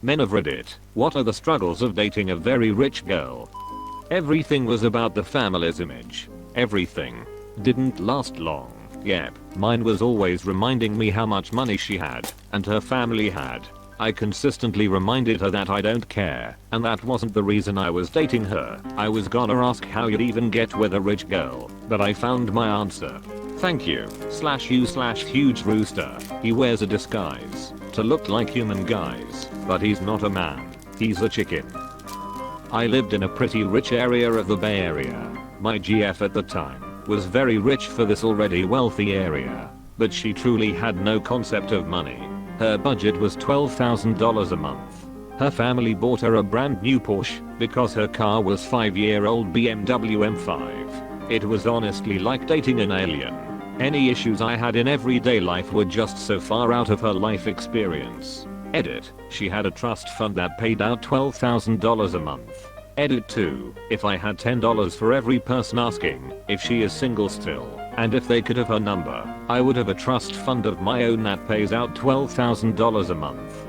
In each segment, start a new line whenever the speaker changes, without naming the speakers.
Men of Reddit, what are the struggles of dating a very rich girl? Everything was about the family's image. Everything. Didn't last long. Yep, mine was always reminding me how much money she had, and her family had. I consistently reminded her that I don't care, and that wasn't the reason I was dating her. I was gonna ask how you'd even get with a rich girl, but I found my answer. Thank you, /you/huge rooster. He wears a disguise to look like human guys, but he's not a man, he's a chicken. I lived in a pretty rich area of the Bay Area. My GF at the time was very rich for this already wealthy area, but she truly had no concept of money. Her budget was $12,000 a month. Her family bought her a brand new Porsche because her car was 5-year-old BMW M5. It was honestly like dating an alien. Any issues I had in everyday life were just so far out of her life experience. Edit, she had a trust fund that paid out $12,000 a month. Edit 2, if I had $10 for every person asking if she is single still, and if they could have her number, I would have a trust fund of my own that pays out $12,000 a month.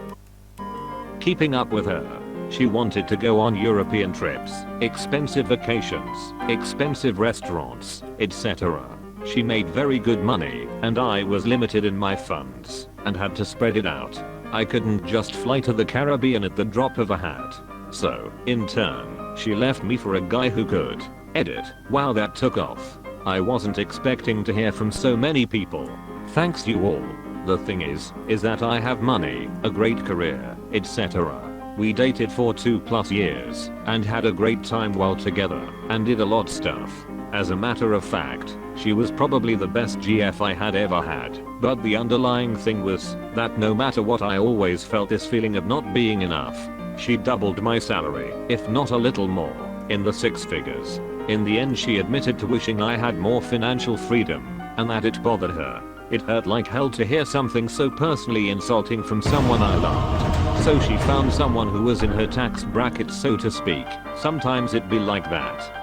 Keeping up with her. She wanted to go on European trips, expensive vacations, expensive restaurants, etc. She made very good money, and I was limited in my funds, and had to spread it out. I couldn't just fly to the Caribbean at the drop of a hat. So, in turn, she left me for a guy who could. Edit, wow, that took off. I wasn't expecting to hear from so many people. Thanks you all. The thing is that I have money, a great career, etc. We dated for 2+ years, and had a great time while together, and did a lot stuff. As a matter of fact, she was probably the best GF I had ever had, but the underlying thing was that no matter what I always felt this feeling of not being enough. She doubled my salary, if not a little more, in the 6 figures. In the end she admitted to wishing I had more financial freedom, and that it bothered her. It hurt like hell to hear something so personally insulting from someone I loved. So she found someone who was in her tax bracket, so to speak. Sometimes it be like that.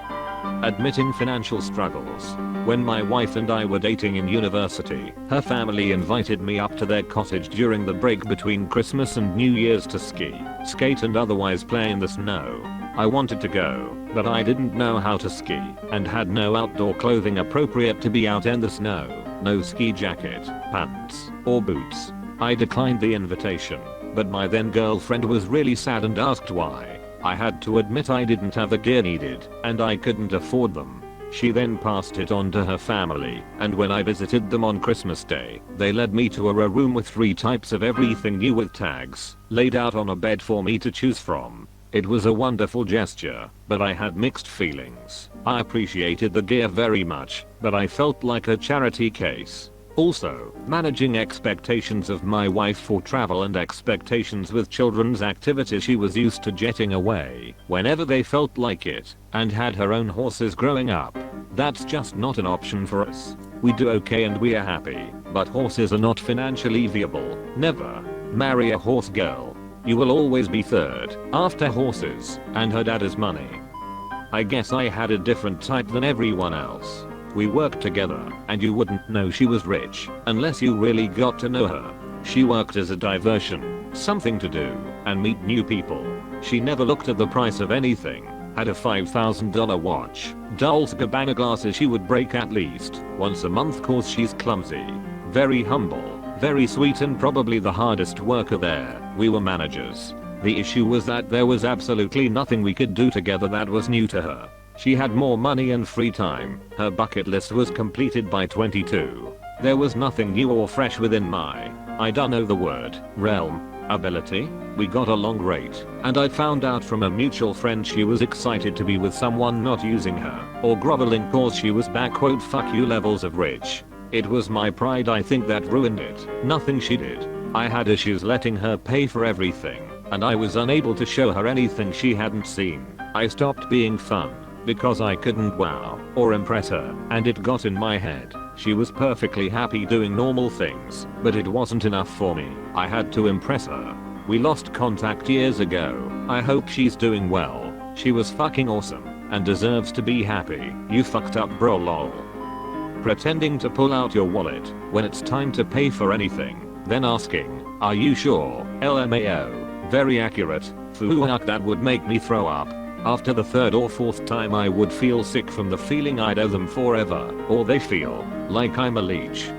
Admitting financial struggles. When my wife and I were dating in university, her family invited me up to their cottage during the break between Christmas and New Year's to ski, skate and otherwise play in the snow. I wanted to go, but I didn't know how to ski, and had no outdoor clothing appropriate to be out in the snow. No ski jacket, pants, or boots. I declined the invitation, but my then girlfriend was really sad and asked why. I had to admit I didn't have the gear needed, and I couldn't afford them. She then passed it on to her family, and when I visited them on Christmas Day, they led me to a room with 3 types of everything new with tags, laid out on a bed for me to choose from. It was a wonderful gesture, but I had mixed feelings. I appreciated the gear very much, but I felt like a charity case. Also, managing expectations of my wife for travel and expectations with children's activities. She was used to jetting away whenever they felt like it, and had her own horses growing up. That's just not an option for us. We do okay and we are happy, but horses are not financially viable. Never. Marry a horse girl. You will always be third, after horses, and her dad is money. I guess I had a different type than everyone else. We worked together, and you wouldn't know she was rich unless you really got to know her. She worked as a diversion, something to do, and meet new people. She never looked at the price of anything, had a $5,000 watch, Dolce & Gabbana glasses she would break at least once a month cause she's clumsy. Very humble, very sweet, and probably the hardest worker there. We were managers. The issue was that there was absolutely nothing we could do together that was new to her. She had more money and free time. Her bucket list was completed by 22. There was nothing new or fresh within my, I don't know the word, realm, ability. We got along great, and I found out from a mutual friend she was excited to be with someone not using her or groveling cause she was "fuck you" levels of rich. It was my pride I think that ruined it, nothing she did. I had issues letting her pay for everything, and I was unable to show her anything she hadn't seen. I stopped being fun because I couldn't wow or impress her, and it got in my head. She was perfectly happy doing normal things, but it wasn't enough for me. I had to impress her. We lost contact years ago. I hope she's doing well. She was fucking awesome and deserves to be happy. You fucked up, bro, lol. Pretending to pull out your wallet when it's time to pay for anything, then asking, "Are you sure?" LMAO. Very accurate. Fuck, that would make me throw up. After the third or fourth time I would feel sick from the feeling I'd owe them forever, or they feel like I'm a leech.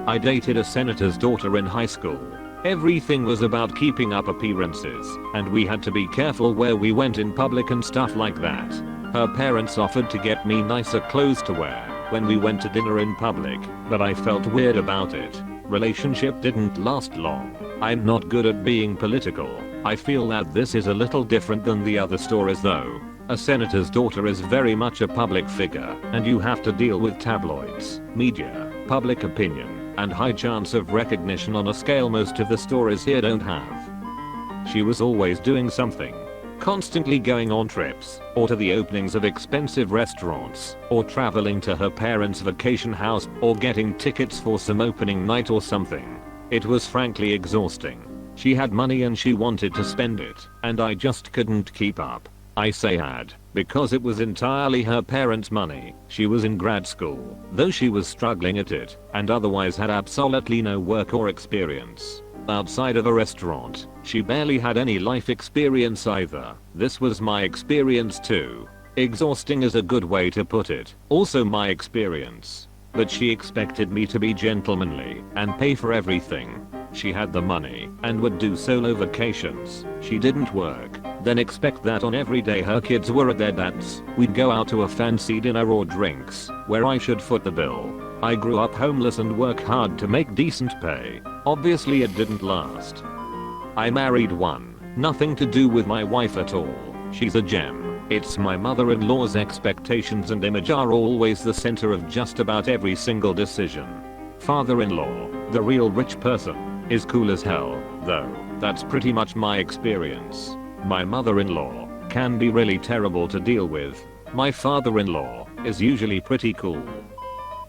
I dated a senator's daughter in high school. Everything was about keeping up appearances, and we had to be careful where we went in public and stuff like that. Her parents offered to get me nicer clothes to wear when we went to dinner in public, but I felt weird about it. Relationship didn't last long. I'm not good at being political. I feel that this is a little different than the other stories though. A senator's daughter is very much a public figure, and you have to deal with tabloids, media, public opinion, and high chance of recognition on a scale most of the stories here don't have. She was always doing something. Constantly going on trips, or to the openings of expensive restaurants, or traveling to her parents' vacation house, or getting tickets for some opening night or something. It was frankly exhausting. She had money and she wanted to spend it, and I just couldn't keep up. I say had, because it was entirely her parents' money. She was in grad school, though she was struggling at it, and otherwise had absolutely no work or experience. Outside of a restaurant, she barely had any life experience either. This was my experience too. Exhausting is a good way to put it. Also my experience. But she expected me to be gentlemanly and pay for everything. She had the money and would do solo vacations. She didn't work, then expect that on every day her kids were at their dad's, we'd go out to a fancy dinner or drinks, where I should foot the bill. I grew up homeless and work hard to make decent pay. Obviously it didn't last. I married one. Nothing to do with my wife at all. She's a gem. It's my mother-in-law's expectations and image are always the center of just about every single decision. Father-in-law, the real rich person, is cool as hell, though. That's pretty much my experience. My mother-in-law can be really terrible to deal with. My father-in-law is usually pretty cool.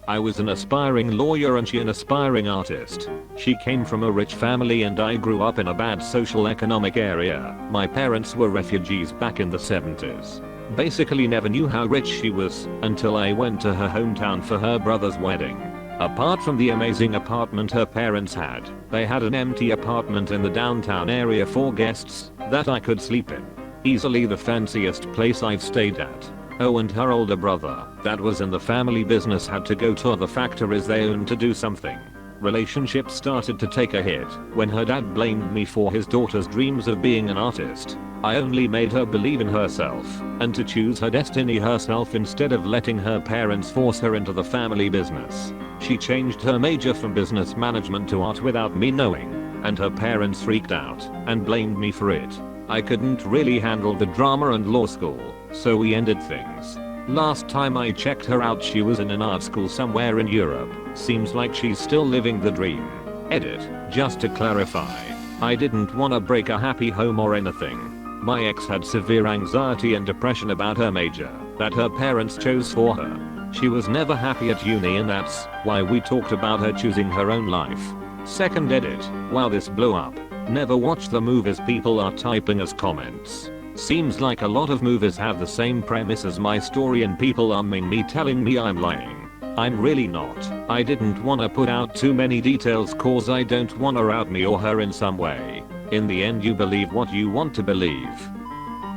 I was an aspiring lawyer and she an aspiring artist. She came from a rich family and I grew up in a bad social economic area. My parents were refugees back in the 70s. Basically never knew how rich she was until I went to her hometown for her brother's wedding. Apart from the amazing apartment her parents had, they had an empty apartment in the downtown area for guests that I could sleep in. Easily the fanciest place I've stayed at. Oh, and her older brother, that was in the family business, had to go to the factories they owned to do something. Relationships started to take a hit when her dad blamed me for his daughter's dreams of being an artist. I only made her believe in herself and to choose her destiny herself instead of letting her parents force her into the family business. She changed her major from business management to art without me knowing, and her parents freaked out and blamed me for it. I couldn't really handle the drama and law school, so we ended things. Last time I checked her out she was in an art school somewhere in Europe. Seems like she's still living the dream. Edit, just to clarify, I didn't wanna break a happy home or anything. My ex had severe anxiety and depression about her major that her parents chose for her. She was never happy at uni and that's why we talked about her choosing her own life. Second edit, while this blew up, never watch the movies people are typing as comments. Seems like a lot of movies have the same premise as my story and people arming me telling me I'm lying. I'm really not. I didn't wanna put out too many details cause I don't wanna out me or her in some way. In the end you believe what you want to believe.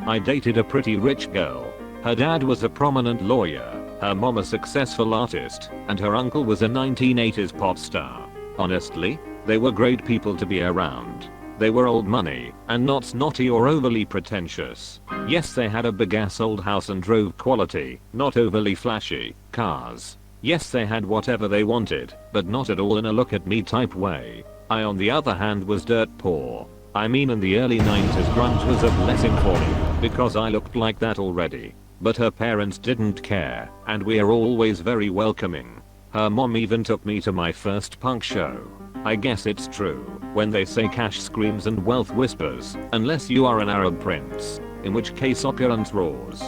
I dated a pretty rich girl. Her dad was a prominent lawyer, her mom a successful artist, and her uncle was a 1980s pop star. Honestly, they were great people to be around. They were old money, and not snotty or overly pretentious. Yes, they had a big ass old house and drove quality, not overly flashy, cars. Yes, they had whatever they wanted, but not at all in a look at me type way. I on the other hand was dirt poor. I mean in the early 90s grunge was a blessing for me, because I looked like that already. But her parents didn't care, and we are always very welcoming. Her mom even took me to my first punk show. I guess it's true when they say cash screams and wealth whispers, unless you are an Arab prince, in which case opulence roars.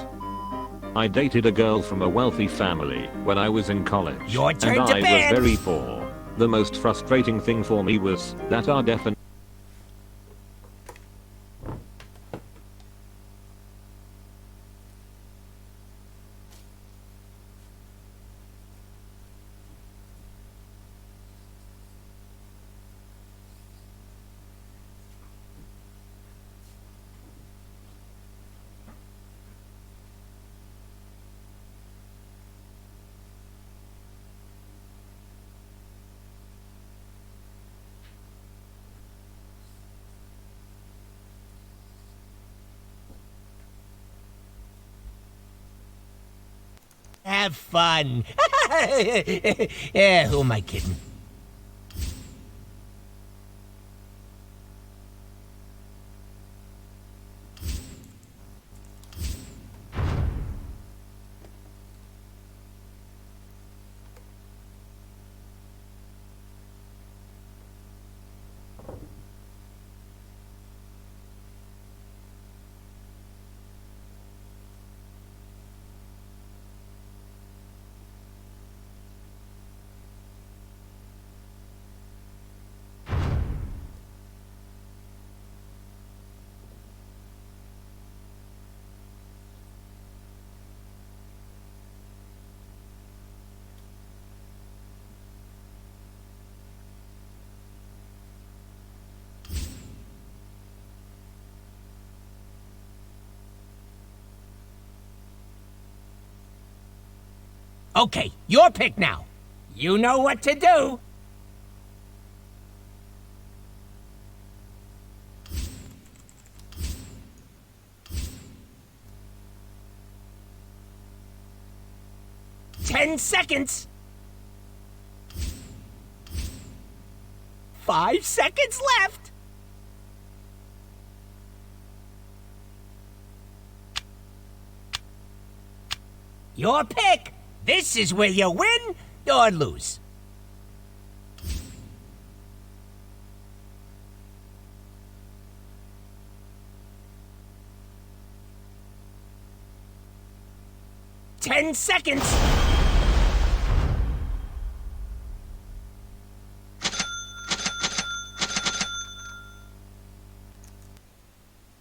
I dated a girl from a wealthy family when I was in college, and I was very poor. The most frustrating thing for me was that our definition
Have fun. Yeah, who am I kidding? Okay, your pick now. You know what to do. Ten seconds. 5 seconds left. Your pick. This is where you win or lose. 10 seconds.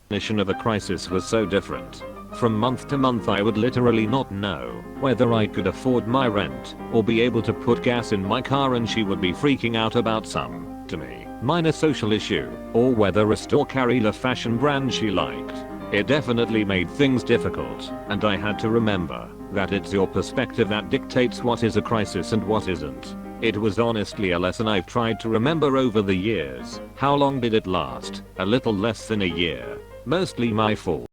Definition of a crisis was so different. From month to month I would literally not know whether I could afford my rent or be able to put gas in my car, and she would be freaking out about some, to me, minor social issue, or whether a store carried a fashion brand she liked. It definitely made things difficult, and I had to remember that it's your perspective that dictates what is a crisis and what isn't. It was honestly a lesson I've tried to remember over the years. How long did it last? A little less than a year. Mostly my fault.